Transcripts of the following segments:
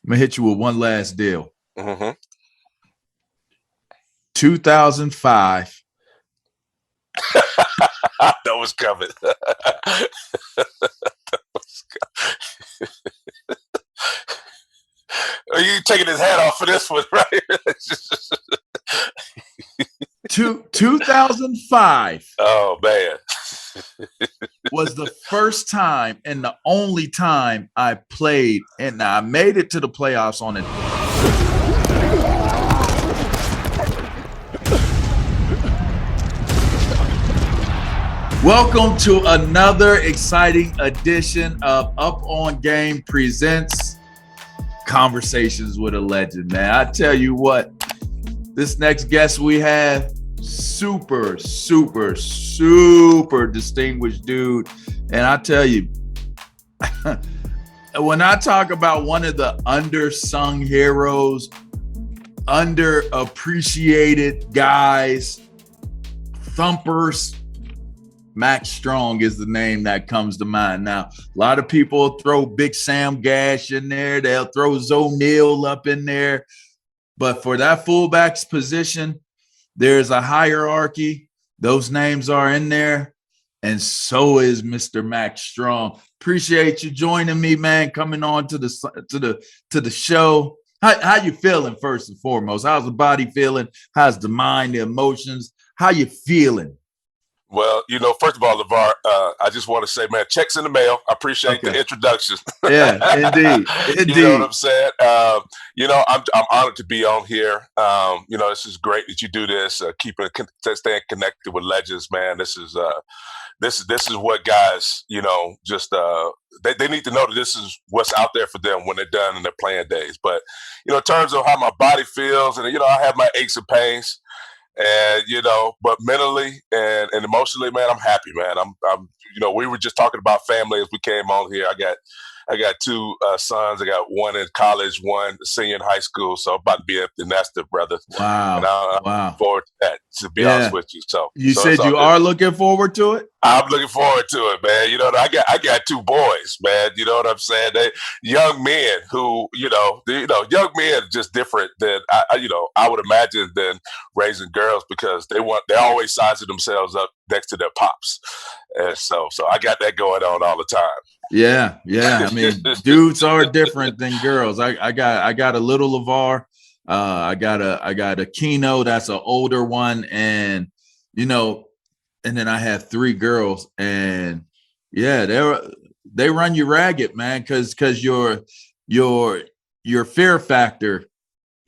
I'm gonna hit you with one last deal. Mm-hmm. 2005. That was coming. Are you taking his hat off for this one, right? 2005. Oh man. Was the first time and the only time I played, and I made it to the playoffs on it. Welcome to another exciting edition of Up On Game presents Conversations with a Legend, man. I tell you what, this next guest we have, super distinguished dude. And I tell you, when I talk about one of the undersung heroes, underappreciated guys, thumpers, Mack Strong is the name that comes to mind. Now, a lot of people throw Big Sam Gash in there. They'll throw Zoe Neal up in there. But for that fullback's position, there's a hierarchy. Those names are in there. And so is Mr. Mack Strong. Appreciate you joining me, man, coming on to the show. How you feeling, first and foremost? How's the body feeling? How's the mind, the emotions? How you feeling? Well, first of all, LaVar, I just want to say, man, checks in the mail. I appreciate the introduction. Yeah, indeed. You know what I'm saying? I'm honored to be on here. This is great that you do this, staying connected with legends, man. This is what guys, they need to know that this is what's out there for them when they're done in their playing days. But, in terms of how my body feels, and, I have my aches and pains. And, but mentally and emotionally, man, I'm happy, man. I'm we were just talking about family as we came on here. I got two sons. I got one in college, one senior in high school. So I'm about to be empty nester, brother. Wow. And I'm looking forward to that, to be honest with you. So you said you are looking forward to it? I'm looking forward to it, man. I got two boys, man. You know what I'm saying? They young men who, young men are just different than I would imagine than raising girls, because they're always sizing themselves up next to their pops. And so I got that going on all the time. Yeah. I mean, dudes are different than girls. I got a little LaVar. I got a Keno, that's an older one, and and then I have three girls, and yeah, they run you ragged, man, because your fear factor,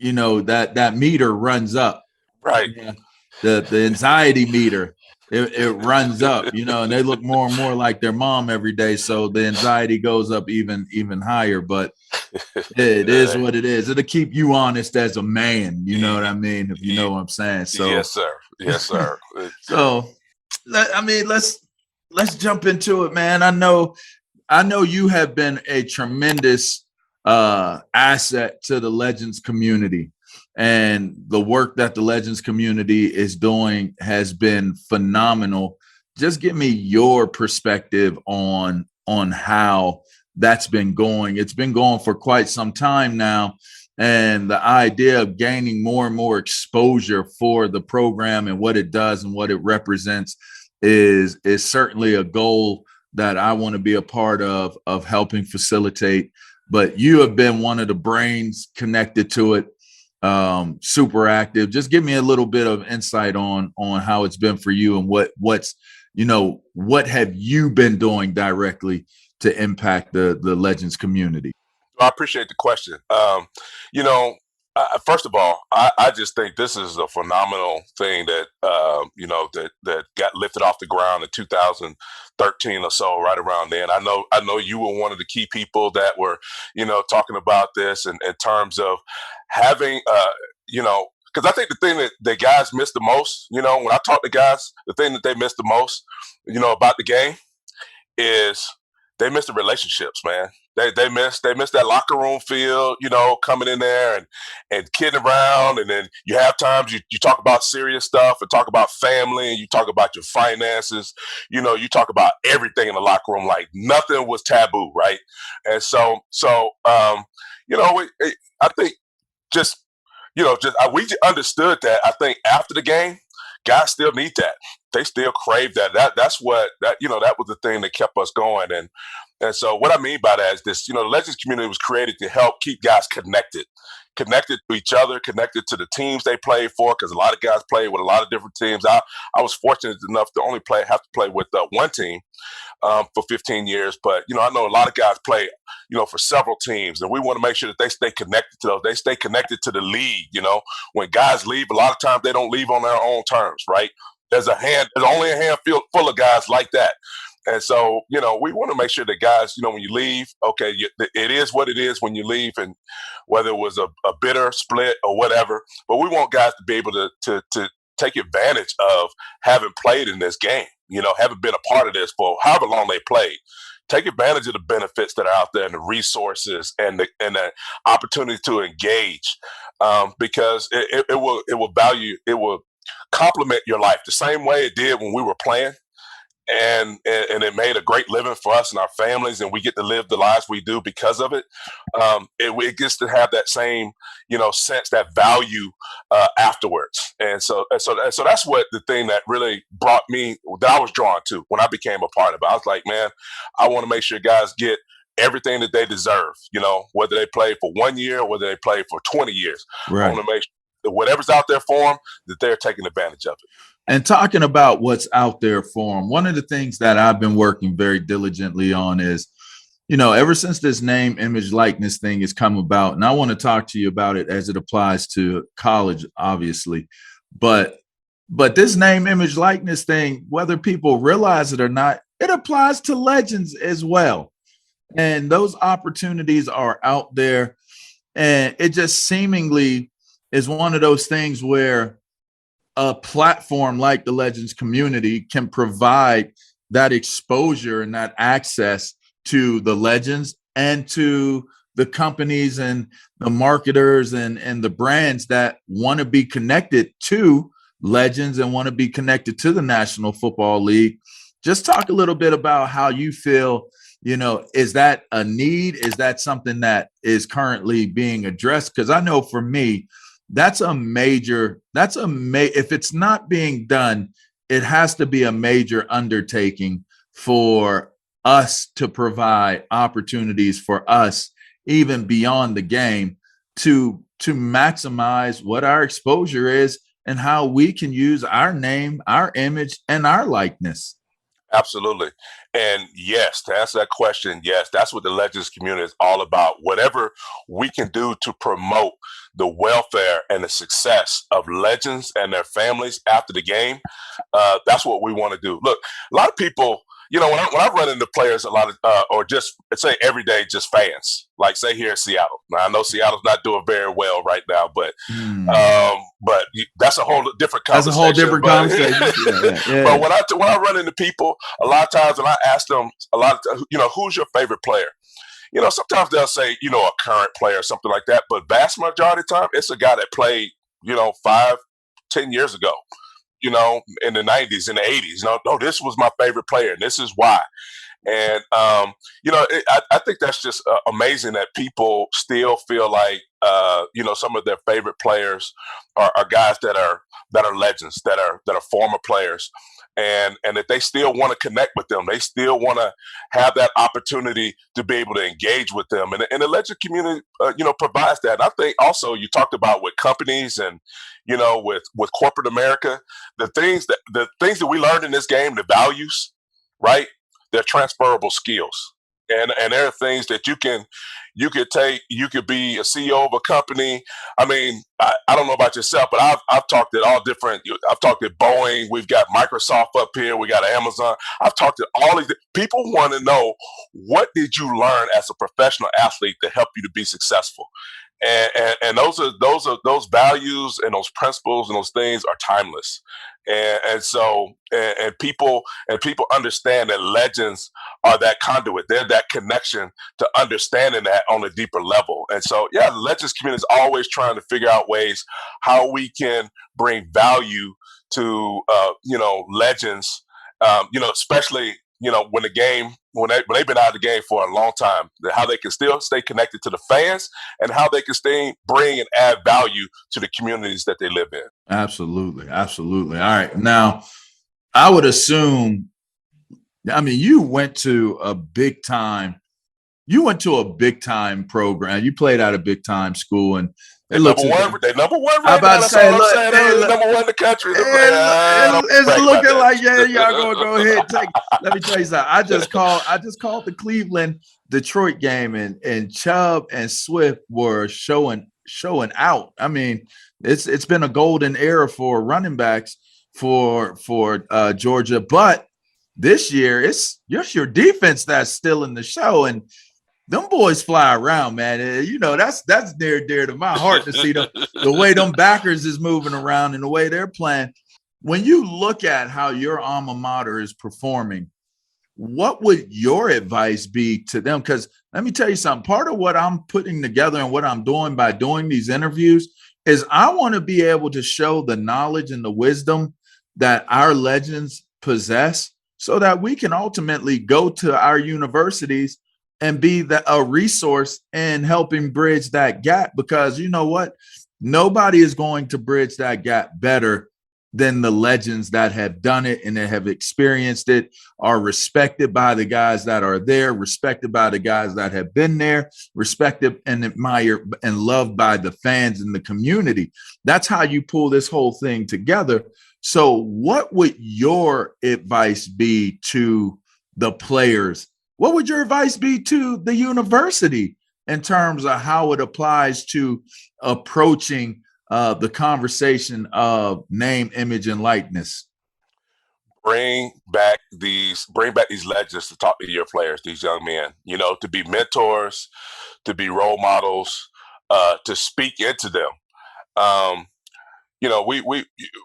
that meter runs up. Right. The anxiety meter, it runs up, and they look more and more like their mom every day. So the anxiety goes up even higher, but it is what it is. It'll keep you honest as a man. You know what I mean? If you know what I'm saying. So yes, sir. So, I mean, let's jump into it, man. I know you have been a tremendous asset to the Legends community. And the work that the Legends community is doing has been phenomenal. Just give me your perspective on how that's been going. It's been going for quite some time now. And the idea of gaining more and more exposure for the program and what it does and what it represents is certainly a goal that I want to be a part of helping facilitate. But you have been one of the brains connected to it. Super active. Just give me a little bit of insight on how it's been for you and what have you been doing directly to impact the Legends community? I appreciate the question. First of all, I just think this is a phenomenal thing that that got lifted off the ground in 2013 or so, right around then. I know you were one of the key people that were talking about this in terms of having because I think the thing that the guys miss the most, when I talk to guys, the thing that they miss the most, about the game is they miss the relationships, man. They miss that locker room feel, coming in there and kidding around. And then you have times you talk about serious stuff and talk about family, and you talk about your finances. You talk about everything in the locker room, like nothing was taboo, right? And so I think just we understood that. I think after the game, guys still need that. They still crave that. That's what that was the thing that kept us going. And so what I mean by that is this: the Legends community was created to help keep guys connected to each other, connected to the teams they played for. Because a lot of guys played with a lot of different teams. I was fortunate enough to only have to play with one team for 15 years. But, I know a lot of guys play, for several teams, and we want to make sure that they stay connected to those. They stay connected to the league. When guys leave, a lot of times they don't leave on their own terms, right? There's only a handful full of guys like that. And so, we want to make sure that guys, when you leave, okay, it is what it is when you leave, and whether it was a bitter split or whatever, but we want guys to be able to take advantage of having played in this game, having been a part of this for however long they played. Take advantage of the benefits that are out there and the resources and the opportunity to engage, because it will complement your life the same way it did when we were playing. And it made a great living for us and our families, and we get to live the lives we do because of it. It gets to have that same, sense, that value afterwards. And so that's what the thing that really brought me, that I was drawn to when I became a part of it. I was like, man, I want to make sure guys get everything that they deserve, whether they play for 1 year or whether they play for 20 years. Right. I want to make sure that whatever's out there for them, that they're taking advantage of it. And talking about what's out there for them, one of the things that I've been working very diligently on is, ever since this name, image, likeness thing has come about, and I want to talk to you about it as it applies to college, obviously, but this name, image, likeness thing, whether people realize it or not, it applies to legends as well. And those opportunities are out there, and it just seemingly is one of those things where a platform like the Legends community can provide that exposure and that access to the legends and to the companies and the marketers and the brands that want to be connected to legends and want to be connected to the National Football League. Just talk a little bit about how you feel, is that a need? Is that something that is currently being addressed? Because I know for me, if it's not being done, it has to be a major undertaking for us to provide opportunities for us, even beyond the game, to maximize what our exposure is and how we can use our name, our image, and our likeness. Absolutely. And yes, to answer that question, yes, that's what the Legends community is all about. Whatever we can do to promote the welfare and the success of legends and their families after the game, that's what we want to do. Look, a lot of people, when I run into players, a lot of, or just say every day, just fans, like say here in Seattle. Now I know Seattle's not doing very well right now, but that's a whole different conversation. That's a whole different conversation. Yeah. But when I run into people, a lot of times when I ask them who's your favorite player? Sometimes they'll say, a current player or something like that. But vast majority of the time, it's a guy that played, 5-10 years ago, in the 90s, in the 80s. No, this was my favorite player, and this is why. And, I think that's just amazing that people still feel like, some of their favorite players are guys that are legends, that are former players. And that they still want to connect with them. They still want to have that opportunity to be able to engage with them. And the legend community, provides that. And I think also you talked about with companies and, with corporate America, the things that we learned in this game, the values, right? They're transferable skills. And there are things that you could take. You could be a CEO of a company. I mean, I don't know about yourself, but I've talked at all different. I've talked at Boeing. We've got Microsoft up here. We got Amazon. I've talked to all these people. Want to know, what did you learn as a professional athlete to help you to be successful? And those values and those principles and those things are timeless. And so people understand that legends are that conduit. They're that connection to understanding that on a deeper level. And so, yeah, the legends community is always trying to figure out ways how we can bring value to legends. Especially when they've been out of the game for a long time, how they can still stay connected to the fans and how they can bring and add value to the communities that they live in. Absolutely. Absolutely. All right. Now, I would assume, I mean, you went to a big time program. You played at a big time school, and They number one right I'm about now. to say, look, They're number one in the country. it's looking like, yeah, y'all gonna go ahead and take. Let me tell you something. I just called the Cleveland Detroit game, and Chubb and Swift were showing out. I mean, it's been a golden era for running backs for Georgia, but this year it's just your defense that's still in the show, and them boys fly around, man. That's near dear to my heart to see the way them backers is moving around and the way they're playing. When you look at how your alma mater is performing, what would your advice be to them? Because let me tell you something. Part of what I'm putting together and what I'm doing by doing these interviews is I want to be able to show the knowledge and the wisdom that our legends possess so that we can ultimately go to our universities and be a resource in helping bridge that gap. Because you know what? Nobody is going to bridge that gap better than the legends that have done it and that have experienced it, are respected by the guys that are there, respected by the guys that have been there, respected and admired and loved by the fans and the community. That's how you pull this whole thing together. So what would your advice be to the players? What would your advice be to the university in terms of how it applies to approaching the conversation of name, image, and likeness? Bring back these legends to talk to your players, these young men, to be mentors, to be role models, to speak into them.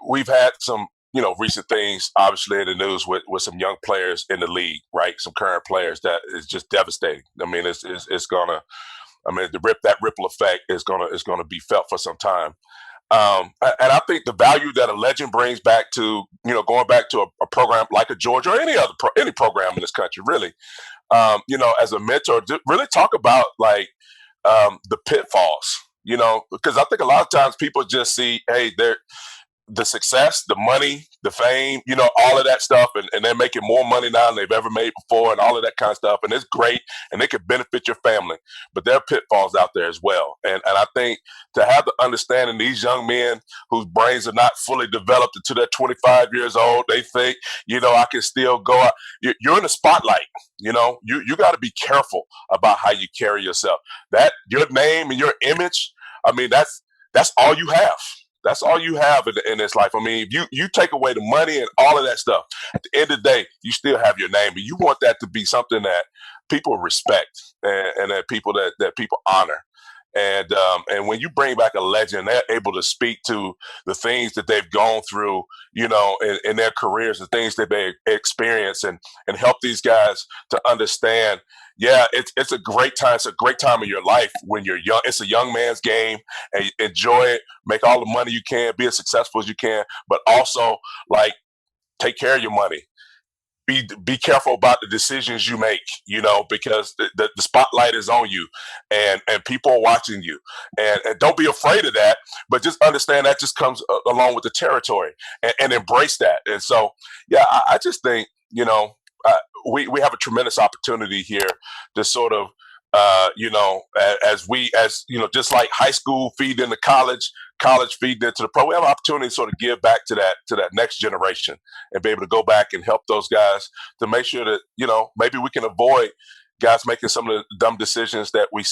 We've had some recent things, obviously, in the news with some young players in the league, right? Some current players that is just devastating. I mean, that ripple effect is gonna be felt for some time. And I think the value that a legend brings back to, going back to a program like a Georgia or any program in this country, really, as a mentor, really talk about the pitfalls, because I think a lot of times people just see, hey, the success, the money, the fame, all of that stuff. And they're making more money now than they've ever made before and all of that kind of stuff. And it's great and they could benefit your family, but there are pitfalls out there as well. And I think to have the understanding, these young men whose brains are not fully developed until they're 25 years old, they think, I can still go out. You're in the spotlight. You got to be careful about how you carry yourself. That your name and your image, I mean, that's all you have. That's all you have in this life. I mean, if you take away the money and all of that stuff, at the end of the day, you still have your name. But you want that to be something that people respect and that people honor. And when you bring back a legend, they're able to speak to the things that they've gone through, in their careers, the things that they experience, and help these guys to understand. Yeah, it's a great time. It's a great time of your life when you're young. It's a young man's game, and enjoy it. Make all the money you can. Be as successful as you can, but also take care of your money. Be careful about the decisions you make, because the spotlight is on you and people are watching you, and don't be afraid of that, but just understand that just comes along with the territory, and embrace that. And so, yeah, I just think, we have a tremendous opportunity here to sort of, just like high school feed into college feed into the pro, we have an opportunity to sort of give back to that next generation and be able to go back and help those guys to make sure that, maybe we can avoid guys making some of the dumb decisions that we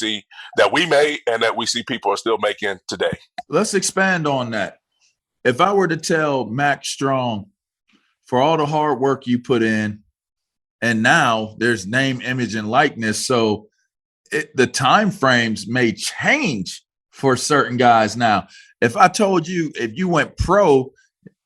made and that we see people are still making today. Let's expand on that. If I were to tell Mack Strong, for all the hard work you put in, and now there's name, image, and likeness, so the time frames may change for certain guys. Now, if I told you, if you went pro,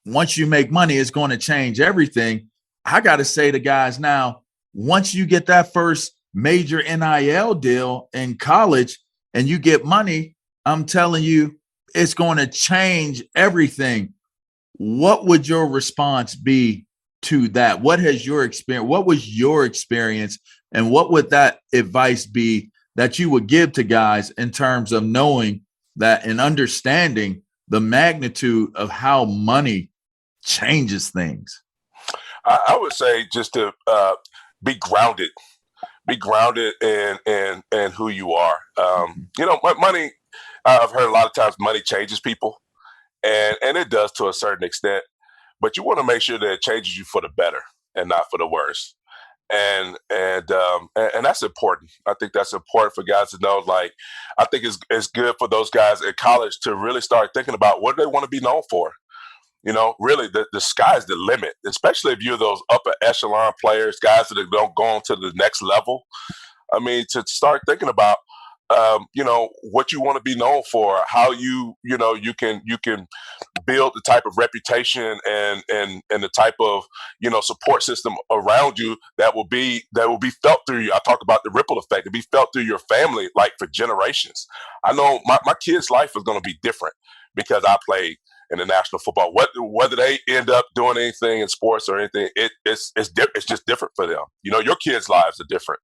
once you make money, it's going to change everything. I got to say to guys now, once you get that first major NIL deal in college and you get money, I'm telling you, it's going to change everything. What would your response be to that? What has your experience? What was your experience, and what would that advice be that you would give to guys in terms of knowing that and understanding the magnitude of how money changes things? I would say just to be grounded in who you are. Money. I've heard a lot of times money changes people, and it does to a certain extent. But you want to make sure that it changes you for the better and not for the worse. And that's important. I think that's important for guys to know. Like, I think it's good for those guys at college to really start thinking about what they want to be known for. Really, the sky's the limit, especially if you're those upper echelon players, guys that don't go on to the next level. I mean, to start thinking about, what you want to be known for, how you can build the type of reputation and the type of support system around you that will be felt through you. I talk about the ripple effect to be felt through your family, like for generations. I know my kids' life is going to be different because I played in the National Football. Whether they end up doing anything in sports or anything, it's just different for them. Your kids' lives are different.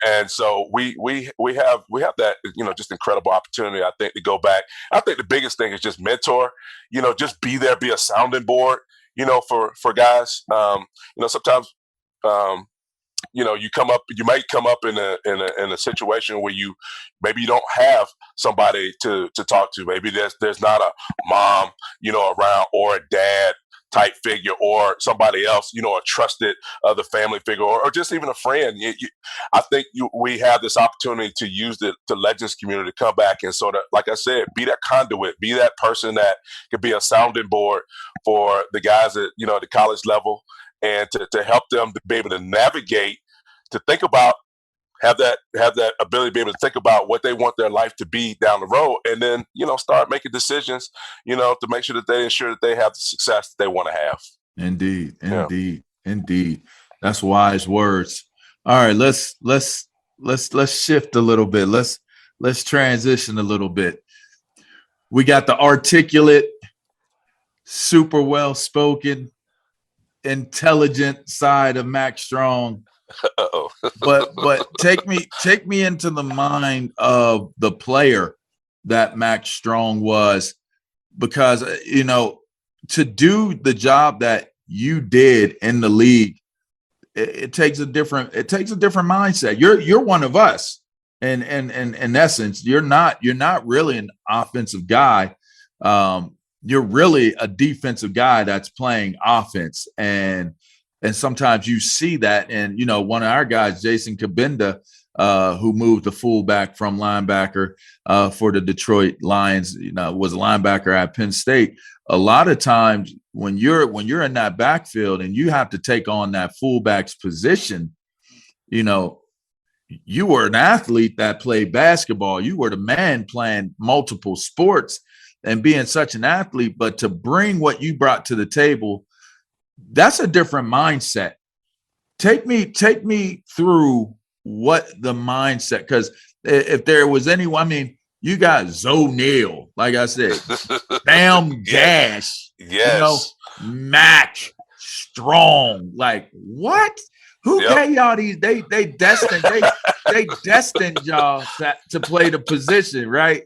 And so we have that, just incredible opportunity, I think, to go back. I think the biggest thing is just mentor, just be there, be a sounding board, for guys. Sometimes, you might come up in a situation where maybe you don't have somebody to talk to. Maybe there's not a mom, around, or a dad type figure, or somebody else, a trusted other family figure, or just even a friend. I think we have this opportunity to use the Legends community to come back and sort of, like I said, be that conduit, be that person that could be a sounding board for the guys at the college level, and to help them to be able to navigate, to think about, have that ability to be able to think about what they want their life to be down the road, and then start making decisions to make sure that they ensure that they have the success that they want to have. Indeed. That's wise words. All right, let's shift a little bit. Let's transition a little bit. We got the articulate, super well spoken, intelligent side of Mack Strong. Uh-oh. but take me into the mind of the player that Mack Strong was, because to do the job that you did in the league, it takes a different mindset. You're one of us, and in essence, you're not really an offensive guy. You're really a defensive guy that's playing offense, and sometimes you see that. And one of our guys, Jason Kabinda, who moved the fullback from linebacker for the Detroit Lions, was a linebacker at Penn State. A lot of times when you're in that backfield and you have to take on that fullback's position, you were an athlete that played basketball. You were the man playing multiple sports and being such an athlete, but to bring what you brought to the table, that's a different mindset. Take me through what the mindset, because if there was anyone, you got Zoe Neal, like I said, Bam Gash, yes, Mack Strong, like what? Who gave y'all these? They destined y'all to play the position, right?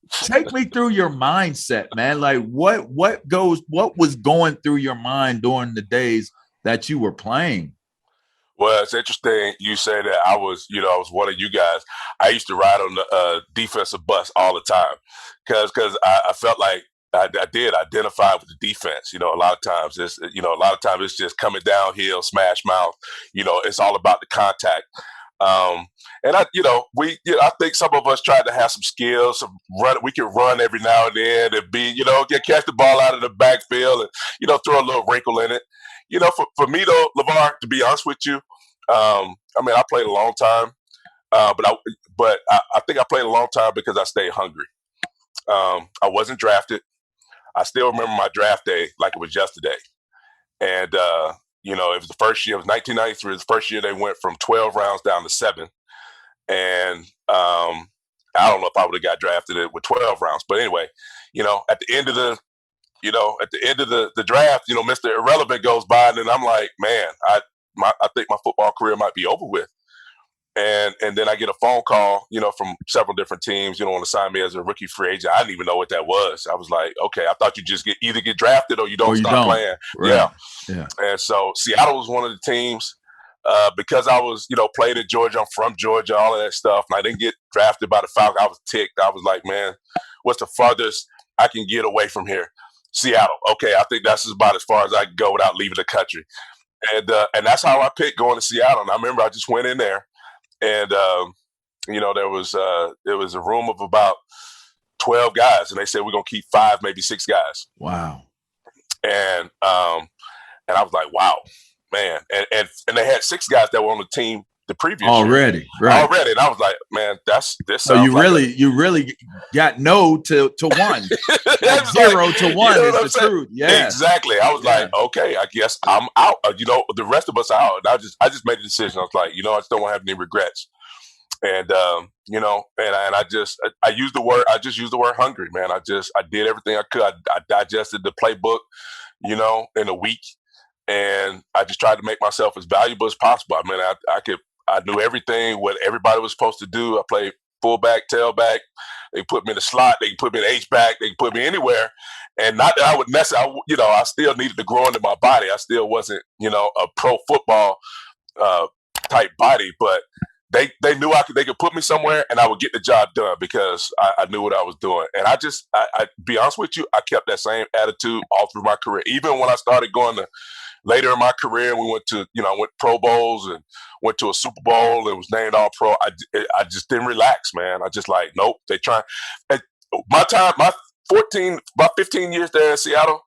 Take me through your mindset, man. Like what was going through your mind during the days that you were playing? Well, it's interesting you say that. I was one of you guys. I used to ride on the defensive bus all the time because I felt like I did identify with the defense. A lot of times it's just coming downhill, smash mouth. It's all about the contact. And I think some of us tried to have some skills, we could run every now and then and catch the ball out of the backfield and, throw a little wrinkle in it. For me though, LaVar, to be honest with you, I played a long time, but I think I played a long time because I stayed hungry. I wasn't drafted. I still remember my draft day like it was yesterday. And, it was the first year, it was 1993, the first year they went from 12 rounds down to 7. And I don't know if I would have got drafted with 12 rounds. But anyway, at the end of the you know, at the end of the draft, you know, Mr. Irrelevant goes by, and then I'm like, man, I think my football career might be over with. And then I get a phone call, you know, from several different teams, you know, want to sign me as a rookie free agent. I didn't even know what that was. I was like, okay, I thought you just either get drafted or you don't Or you start don't. playing. Right. Yeah. Yeah. And so Seattle was one of the teams. Because I was, you know, played at Georgia, I'm from Georgia, all of that stuff. And I didn't get drafted by the Falcons. I was ticked. I was like, man, what's the farthest I can get away from here? Seattle. Okay, I think that's about as far as I can go without leaving the country. And that's how I picked going to Seattle. And I remember I just went in there, and you know, there was a room of about 12 guys, and they said we're gonna keep 5, maybe 6 guys. Wow. And I was like, wow, man. And they had 6 guys that were on the team the previous already, year. right? Already, and I was like, man, this. So you really got no to 1, like 0 to 1 you know is the truth. Yeah, exactly. I was like, okay, I guess I'm out. You know, the rest of us are out. And I just made the decision. I was like, you know, I just don't want to have any regrets. And you know, and I just used the word. I just used the word hungry, man. I did everything I could. I digested the playbook, you know, in a week, and I just tried to make myself as valuable as possible. I mean, I knew everything what everybody was supposed to do. I played fullback, tailback. They put me in the slot. They put me in H-back. They put me anywhere. And not that I would necessarily, you know, I still needed to grow into my body. I still wasn't, you know, a pro football type body, but they knew they could put me somewhere and I would get the job done because I knew what I was doing. And I be honest with you, I kept that same attitude all through my career. Even when I started going to later in my career, we went to, you know, I went Pro Bowls and went to a Super Bowl and was named All-Pro. I just didn't relax, man. I just like, nope, they try. My 15 years there in Seattle,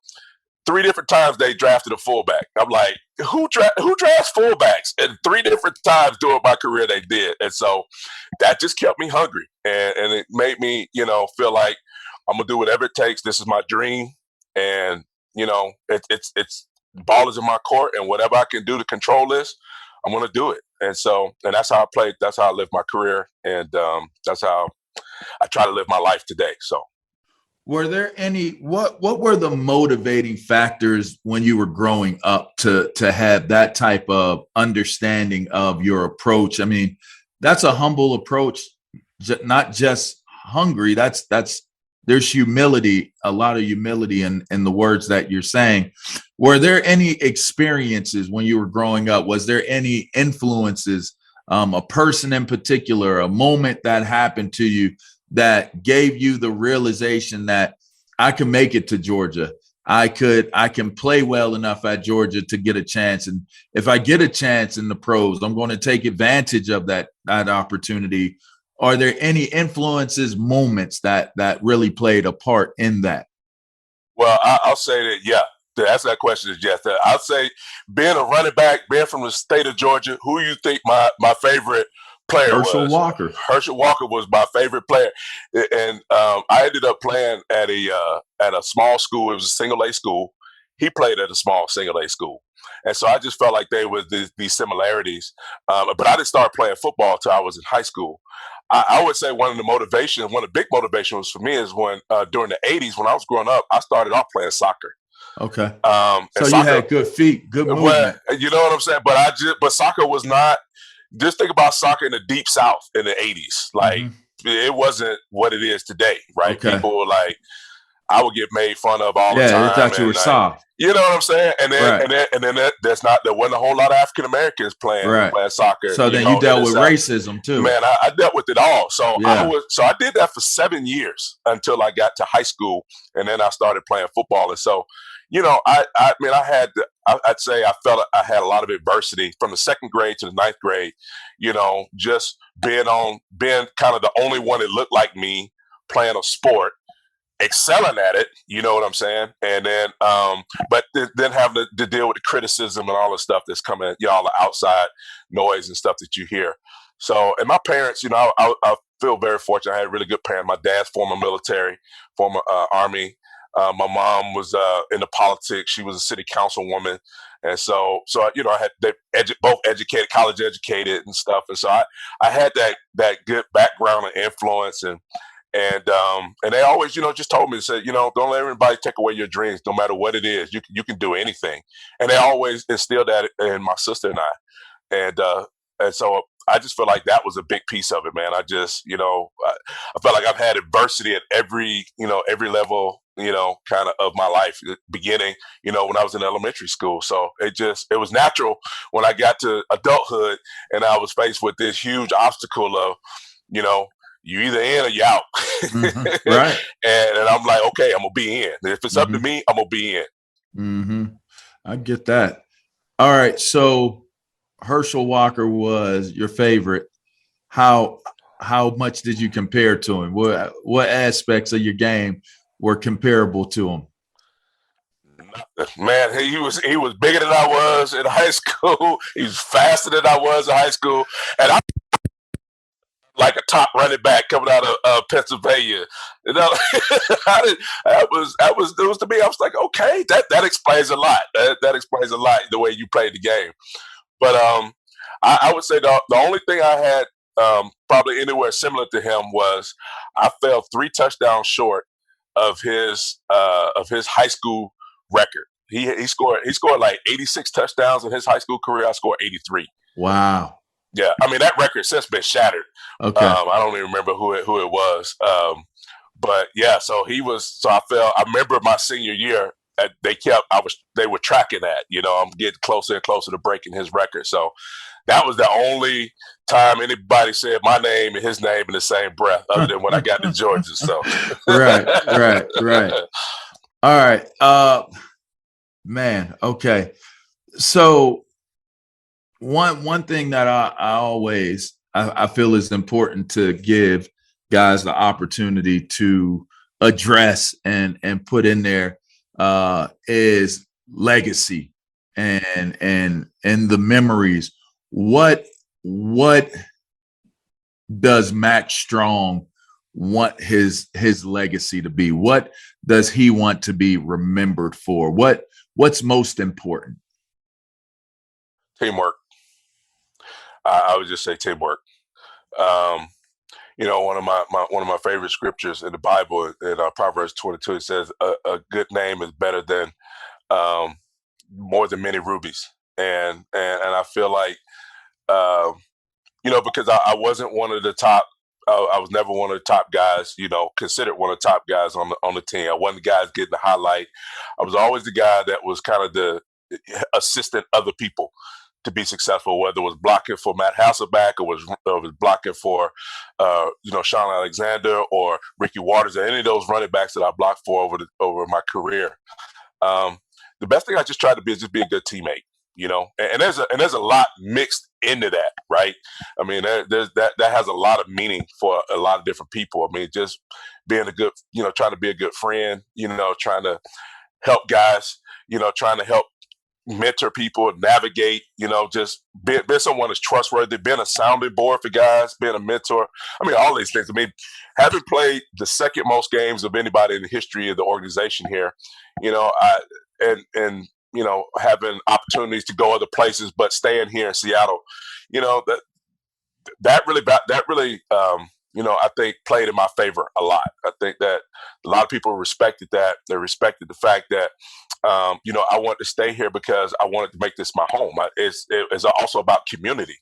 3 different times they drafted a fullback. I'm like, who drafts fullbacks? And 3 different times during my career they did. And so that just kept me hungry. And it made me, you know, feel like I'm going to do whatever it takes. This is my dream. And, you know, it's ball is in my court, and whatever I can do to control this, I'm going to do it. And so, and that's how I played. That's how I lived my career. And that's how I try to live my life today. So. Were there any what were the motivating factors when you were growing up to have that type of understanding of your approach? I mean, that's a humble approach, not just hungry. There's humility, a lot of humility in the words that you're saying. Were there any experiences when you were growing up? Was there any influences, a person in particular, a moment that happened to you that gave you the realization that I can make it to Georgia? I can play well enough at Georgia to get a chance. And if I get a chance in the pros, I'm going to take advantage of that opportunity. Are there any influences, moments that really played a part in that? Well, I'll say that, yeah. To answer that question is yes. I'll say being a running back, being from the state of Georgia, who you think my favorite player Herschel was? Walker. Herschel Walker was my favorite player. And I ended up playing at a small school. It was a single A school. He played at a small single A school. And so I just felt like there was these similarities. But I didn't start playing football until I was in high school. I would say one of the big motivations for me is when during the 80s, when I was growing up, I started off playing soccer. Okay. So you had good feet, good movement. You know what I'm saying? But soccer was not, just think about soccer in the deep South in the 80s. Like, it wasn't what it is today, right? Okay. People were like, I would get made fun of all the time. Yeah, they thought you were soft. You know what I'm saying? And then there wasn't a whole lot of African Americans playing soccer. So then you dealt with racism too. Man, I dealt with it all. So yeah. I did that for 7 years until I got to high school, and then I started playing football. And so, you know, I'd say I felt I had a lot of adversity from the 2nd grade to the 9th grade. You know, just being kind of the only one that looked like me playing a sport, excelling at it, you know what I'm saying? And then, but then having to deal with the criticism and all the stuff that's coming, you know, all the outside noise and stuff that you hear. So, and my parents, you know, I feel very fortunate. I had really good parents. My dad's former military, former Army. My mom was into politics. She was a city councilwoman. And so, you know, I had both educated, college educated and stuff. And so I had that good background and influence. And And they always, just told me, said, don't let everybody take away your dreams, no matter what it is. You can do anything. And they always instilled that in my sister and I. And so I just feel like that was a big piece of it, man. I just, I felt like I've had adversity at every level, kind of my life, beginning, when I was in elementary school. So it was natural when I got to adulthood and I was faced with this huge obstacle of, you either in or you out. Right. and I'm like, okay, I'm gonna be in. If it's up to me, I'm gonna be in. I get that. All right. So Herschel Walker was your favorite. How much did you compare to him? What aspects of your game were comparable to him? Man, he was bigger than I was in high school. He was faster than I was in high school, and I like a top running back coming out of Pennsylvania. That was to me. I was like, okay, that explains a lot. That explains a lot the way you played the game. But I would say the only thing I had probably anywhere similar to him was I fell 3 touchdowns short of his high school record. He scored like 86 touchdowns in his high school career. I scored 83. Wow. Yeah, I mean that record since been shattered. Okay. I don't even remember who it was. But yeah, so he was. So I remember my senior year. They were tracking that. I'm getting closer and closer to breaking his record. So that was the only time anybody said my name and his name in the same breath, other than when I got to Georgia. So right. All right, man. Okay, so one thing that I always I feel is important to give guys the opportunity to address and put in there is legacy and the memories. What does Mack Strong want his legacy to be? What does he want to be remembered for? What's most important? Teamwork. I would just say teamwork. One of my favorite scriptures in the Bible, in Proverbs 22, it says, "A good name is better than more than many rubies." And I feel like, because I wasn't one of the top. I was never one of the top guys. Considered one of the top guys on the team. I wasn't the guy getting the highlight. I was always the guy that was kind of the assistant other people to be successful, whether it was blocking for Matt Hasselbeck or was blocking for, Sean Alexander or Ricky Waters, or any of those running backs that I blocked for over my career. The best thing I just tried to be is just be a good teammate, and there's a lot mixed into that, right? I mean, there's that has a lot of meaning for a lot of different people. I mean, just being a good, trying to be a good friend, trying to help guys, trying to help mentor people, navigate, just being someone that's trustworthy, being a sounding board for guys, being a mentor. I mean, all these things. I mean, having played the second most games of anybody in the history of the organization here, having opportunities to go other places, but staying here in Seattle, that really, I think played in my favor a lot. I think that a lot of people respected that. They respected the fact that, I wanted to stay here because I wanted to make this my home. It's also about community.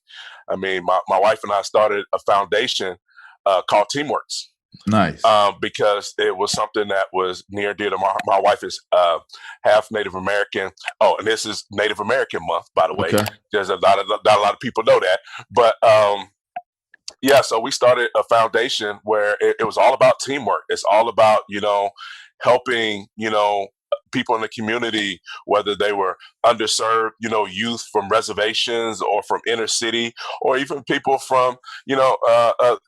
I mean, my wife and I started a foundation called Teamworks. Nice. Because it was something that was near and dear to my wife is half Native American. Oh, and this is Native American month, by the way. Okay. There's not a lot of people know that, but yeah. So we started a foundation where it was all about teamwork. It's all about helping people in the community, whether they were underserved, youth from reservations or from inner city, or even people from,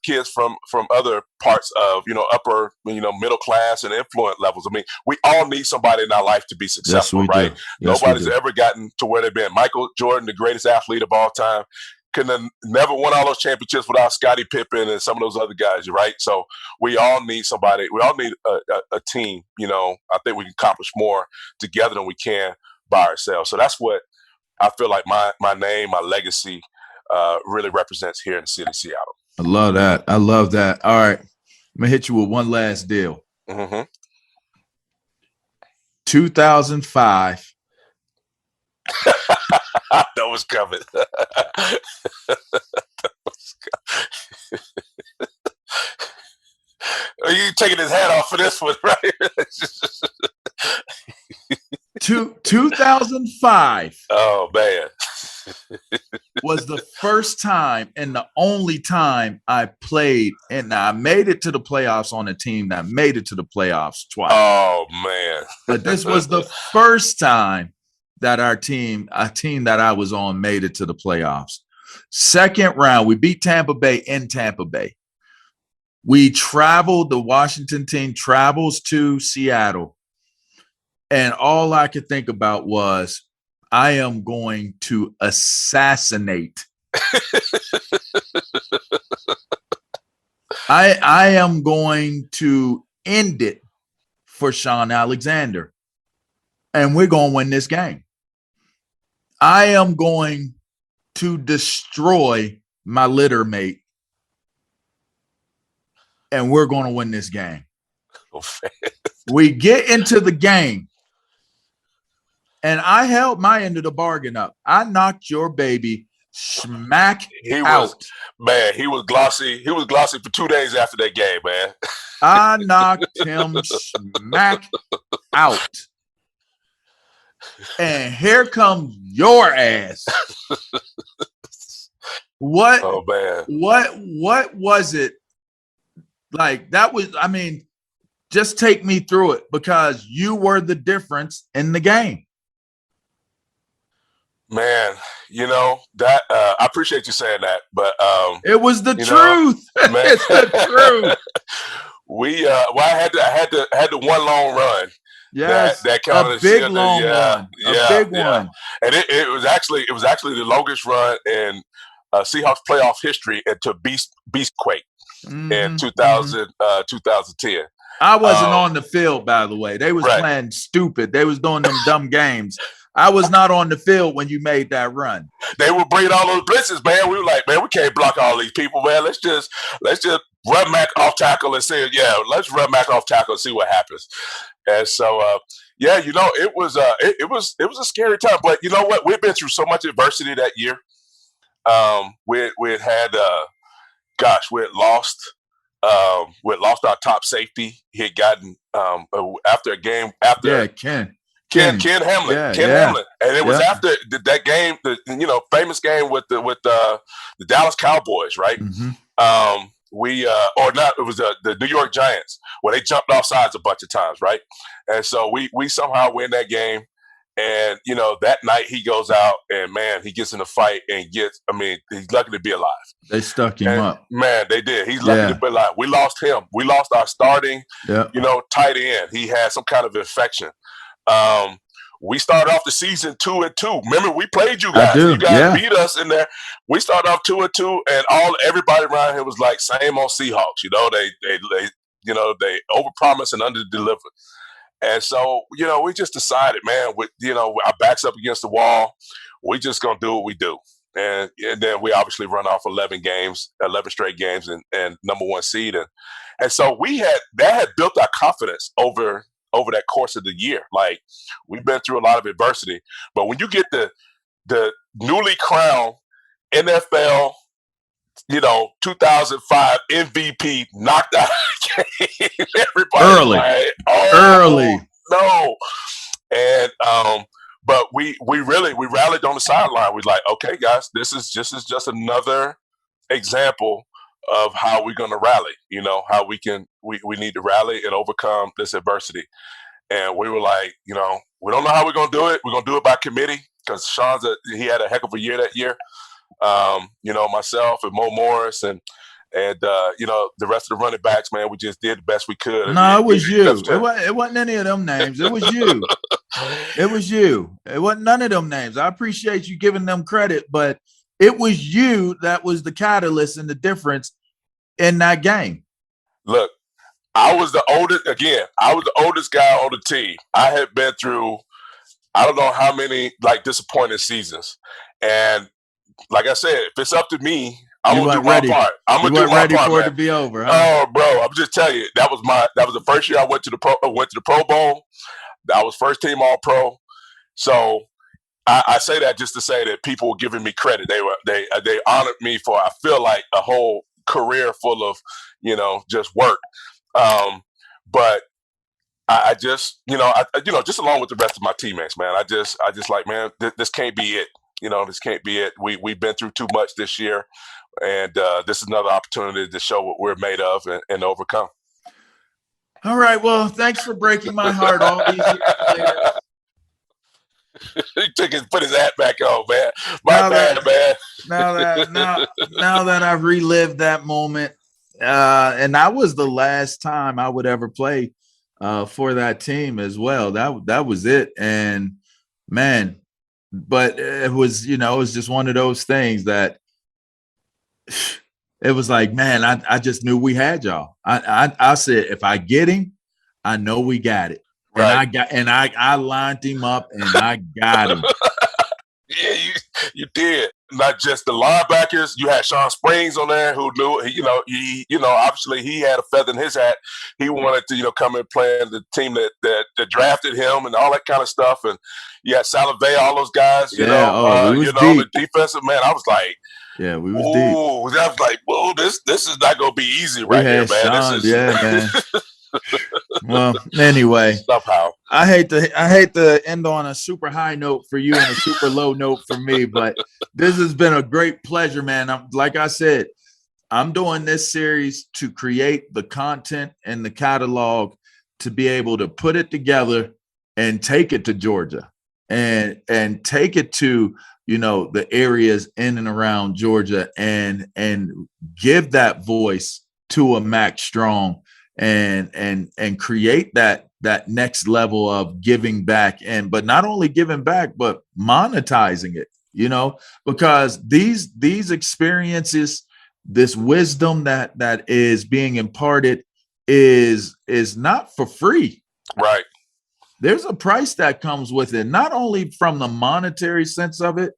kids from other parts of, upper, middle class and affluent levels. I mean, we all need somebody in our life to be successful, right? Yes, nobody's ever gotten to where they've been. Michael Jordan, the greatest athlete of all time, could have never won all those championships without Scottie Pippen and some of those other guys, right? So we all need somebody. We all need a team. I think we can accomplish more together than we can by ourselves. So that's what I feel like my name, my legacy really represents here in the city of Seattle. I love that. All right. I'm gonna hit you with one last deal. Mm-hmm. 2005. That was coming. Are you taking his hat off for this one, right? 2005. Oh man. Was the first time and the only time I played, and I made it to the playoffs on a team that made it to the playoffs twice. Oh man. But this was the first time that a team that I was on made it to the playoffs. Second round, we beat Tampa Bay in Tampa Bay. We traveled, the Washington team travels to Seattle. And all I could think about was, I am going to assassinate. I am going to end it for Sean Alexander. And we're going to win this game. I am going to destroy my litter mate. And we're going to win this game. We get into the game. And I held my end of the bargain up. I knocked your baby smack out. He was glossy. He was glossy for 2 days after that game, man. I knocked him smack out. And here comes your ass. What? Oh man. What was it? Like, that was, I mean, just take me through it, because you were the difference in the game. Man, you know that I appreciate you saying that, but it was the truth. It's the truth. I had the one long run. Yes, that counted a big long one. A big one. And it was actually the longest run in Seahawks playoff history into Beastquake in 2010. I wasn't on the field, by the way. They was playing stupid. They was doing them dumb games. I was not on the field when you made that run. They were bringing all those blitzes, man. We were like, man, we can't block all these people, man. Let's just run Mack off tackle and say, let's run Mack off tackle and see what happens. And so, you know, it was a scary time. But you know what? We've been through so much adversity that year. We had lost our top safety. He had gotten after a game Ken Hamlin. Hamlin. And it was after that game, the famous game with the Dallas Cowboys, right? Mm-hmm. It was the New York Giants, where they jumped off sides a bunch of times, right? And so we somehow win that game. And, you know, that night he goes out and, man, he gets in a fight and he's lucky to be alive. They stuck him up. Man, they did. He's lucky to be alive. We lost him. We lost our starting, tight end. He had some kind of infection. We started off the season 2-2. Remember, we played you guys. You guys beat us in there. We started off 2-2, and everybody around here was like, same on Seahawks. You know, they overpromise and underdeliver. And so, you know, we just decided, man, our backs up against the wall. We just gonna do what we do. And then we obviously run off 11 straight games, and number one seed. And so that had built our confidence over that course of the year. Like, we've been through a lot of adversity, but when you get the newly crowned NFL, 2005 MVP knocked out of the game, everybody early. No. And but we rallied on the sideline. We're like, okay, guys, this is just another example of how we're going to rally, how we need to rally and overcome this adversity. And we were like, we don't know how we're going to do it. We're going to do it by committee, because he had a heck of a year that year. Myself and Mo Morris and the rest of the running backs, man, we just did the best we could. No, it was you. It wasn't any of them names. It was you. It was you. It wasn't none of them names. I appreciate you giving them credit, but it was you that was the catalyst and the difference in that game. Look, I was the oldest guy on the team. I had been through, I don't know how many disappointing seasons. And like I said, if it's up to me, I'm You gonna do weren't my ready. part. I'm You gonna do weren't my ready part, for it man. to be over, huh? Oh, bro, I'm just telling you, that was the first year I went to the Pro Bowl. I was first team All Pro. So I say that just to say that people were giving me credit. They honored me for, I feel like, a whole career full of, just work. But I just, just along with the rest of my teammates, man, I just like, man, this can't be it. This can't be it. We've been through too much this year, and this is another opportunity to show what we're made of and overcome. All right. Well, thanks for breaking my heart all these years later. He put his hat back on, man. Bad, man. Now that I've relived that moment, and that was the last time I would ever play for that team as well. That was it. And man, but it was, it was just one of those things that it was like, man, I just knew we had y'all. I said, if I get him, I know we got it. Right. And I lined him up and I got him. Yeah, you did. Not just the linebackers. You had Sean Springs on there, who knew, obviously he had a feather in his hat. He wanted to, come and play in the team that drafted him and all that kind of stuff. And you had Salave, all those guys. We was deep. The defensive man. I was like, yeah, we was deep. I was like, whoa, this is not gonna be easy we right here, man. Sean, man. Well, anyway, somehow I hate to end on a super high note for you and a super low note for me, but this has been a great pleasure, man. Like I said, I'm doing this series to create the content and the catalog to be able to put it together and take it to Georgia and take it to, the areas in and around Georgia and give that voice to a Mack Strong and create that next level of giving back, but not only giving back, but monetizing it, because these experiences, this wisdom that is being imparted is not for free. Right. There's a price that comes with it, not only from the monetary sense of it,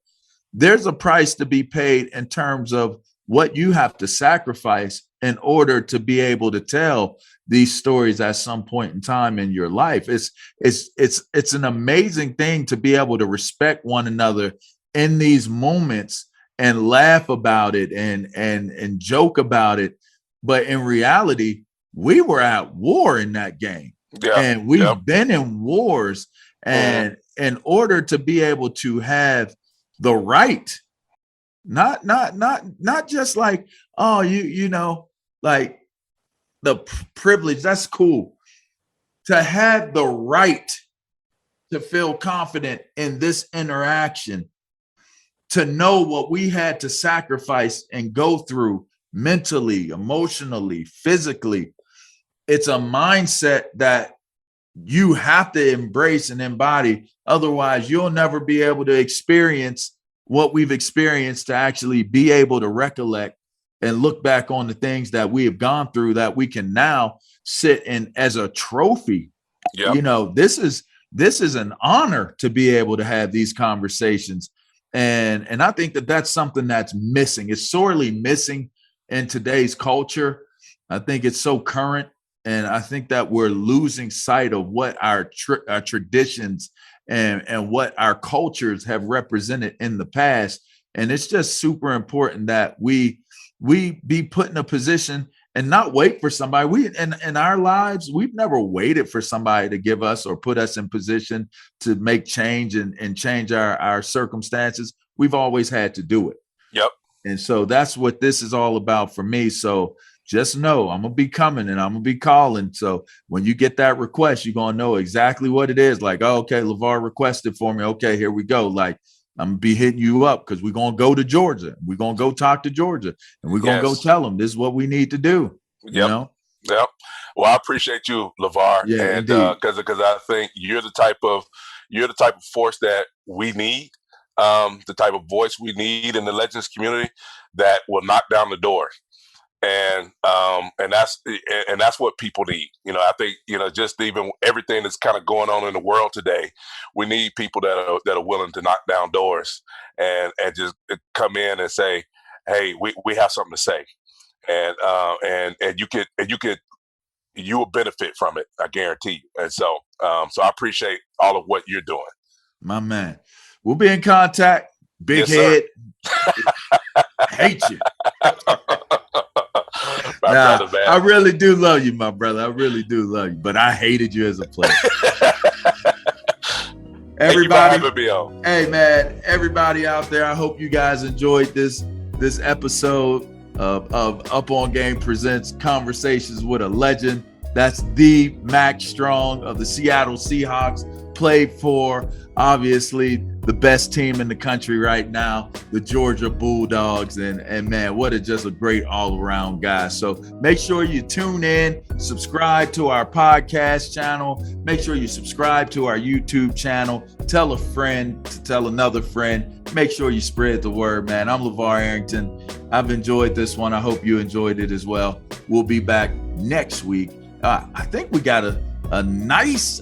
there's a price to be paid in terms of what you have to sacrifice in order to be able to tell these stories at some point in time in your life. It's an amazing thing to be able to respect one another in these moments and laugh about it and joke about it. But in reality, we were at war in that game. Yeah, and we've been in wars. And in order to be able to have the right, not just like, oh, like the privilege, that's cool, to have the right to feel confident in this interaction, to know what we had to sacrifice and go through mentally, emotionally, physically. It's a mindset that you have to embrace and embody. Otherwise, you'll never be able to experience what we've experienced, to actually be able to recollect and look back on the things that we have gone through that we can now sit in as a trophy. Yep. This is an honor to be able to have these conversations. And I think that that's something that's missing. It's sorely missing in today's culture. I think it's so current. And I think that we're losing sight of what our traditions and what our cultures have represented in the past. And it's just super important that we be put in a position and not wait for somebody. We in our lives, we've never waited for somebody to give us or put us in position to make change and change our circumstances. We've always had to do it. Yep. And so that's what this is all about for me. So just know I'm going to be coming and I'm going to be calling. So when you get that request, you're going to know exactly what it is. Like, oh, okay, LaVar requested for me. Okay, here we go. Like, I'm going to be hitting you up because we're going to go to Georgia. We're going to go talk to Georgia and we're going to go tell them this is what we need to do. Yep. Yep. Well, I appreciate you, LaVar. Yeah, and because I think you're the type of force that we need, the type of voice we need in the Legends community that will knock down the door. And that's what people need. I think, just even everything that's kind of going on in the world today, we need people that are willing to knock down doors and just come in and say, hey, we have something to say, and you will benefit from it. I guarantee you. And so I appreciate all of what you're doing, my man. We'll be in contact. Big head. Hate you. Brother, man. I really do love you, my brother. I really do love you, but I hated you as a player. Everybody, hey man, everybody out there, I hope you guys enjoyed this episode of Up On Game Presents Conversations with a Legend. That's the Mack Strong of the Seattle Seahawks, played for obviously the best team in the country right now, the Georgia Bulldogs, and man, what just a great all-around guy. So make sure you tune in, subscribe to our podcast channel, make sure you subscribe to our YouTube channel, tell a friend to tell another friend, make sure you spread the word, man. I'm LaVar Arrington. I've enjoyed this one. I hope you enjoyed it as well. We'll be back next week. I think we got a nice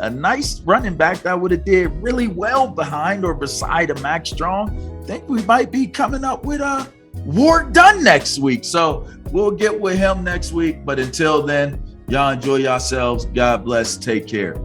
running back that would have did really well behind or beside a Mack Strong. I think we might be coming up with a Ward Dunn next week. So we'll get with him next week. But until then, y'all enjoy yourselves. God bless. Take care.